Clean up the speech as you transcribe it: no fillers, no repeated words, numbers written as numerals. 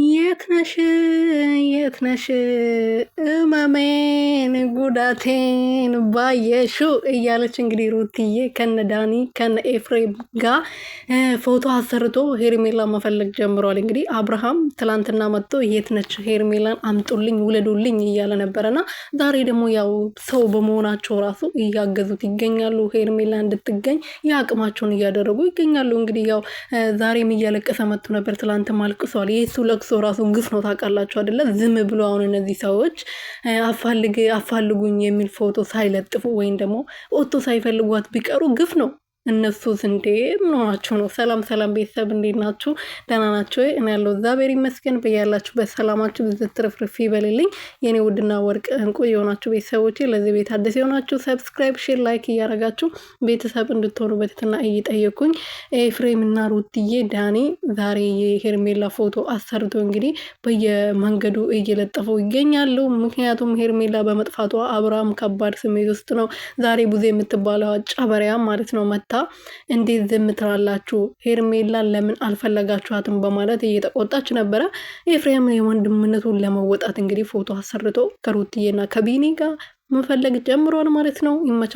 የትነሽ የትነሽ እመሜን ጉዳቴን ባየሹ እያለች እንግዲህ ሩትዬ ከነ ዳኒ ከነ ኤፍሬም ጋር ፎቶ አሰርቶ ሄርሜላ መፈለግ ጀምሯል። እንግዲህ አብርሃም ትላንትና መጥቶ የትነች ሄርሜላን አምጡልኝ ውለዱልኝ እያለ ነበረና ዛሬ ደግሞ ያው ሰው በመሆናቸው ራሱ እያገዙት ይገኛሉ። ሄርሜላ እንድትገኝ የአቅማቸውን እያደረጉ ይገኛሉ። እንግዲህ ያው ዛሬም እያለቀሰ መጥቶ ነበር። ትላንትም አልቅሷል። የሱ ለቅሶ ራሱ ግፍ ነው ታውቃላችሁ አይደለ? ዝም ብሎ አሁን እነዚህ ሰዎች አፋልጉኝ የሚል ፎቶ ሳይለጥፉ ወይም ደግሞ ኦቶ ሳይፈልጓት ቢቀሩ ግፍ ነው። እነሱስ እንዴ ምን ሆናችሁ ነው? ሰላም ሰላም ቤተሰብ እንዴት ናችሁ? ደህና ናችሁ? እኔ ያለው እግዚአብሔር ይመስገን። በያላችሁ በሰላማችሁ ብትትርፍርፍ ይበልልኝ የኔ ውድና ወርቅ እንቁ የሆናችሁ ቤተሰቦቼ። ለዚህ ቤት አዲስ የሆናችሁ ሰብስክራይብ፣ ሼር፣ ላይክ እያደረጋችሁ ቤተሰብ እንድትሆኑ በትህትና እየጠየኩኝ ኤፍሬም እና ሩትዬ ዳኒ ዛሬ የሄርሜላ ፎቶ አሰርቶ እንግዲህ በየመንገዱ እየለጠፈው ይገኛሉ። ምክንያቱም ሄርሜላ በመጥፋቷ አብርሃም ከባድ ስሜት ውስጥ ነው። ዛሬ ቡዜ የምትባለው ጨበሪያ ማለት ነው መታ እንዴት ዝም ትላላችሁ? ሄርሜላን ለምን አልፈለጋችኋትም? በማለት እየተቆጣች ነበረ። ኤፍሬም የወንድምነቱን ለመወጣት እንግዲህ ፎቶ አሰርቶ ከሩትዬና ከቢኒ ጋር መፈለግ ጀምሯል ማለት ነው። ይመቻል።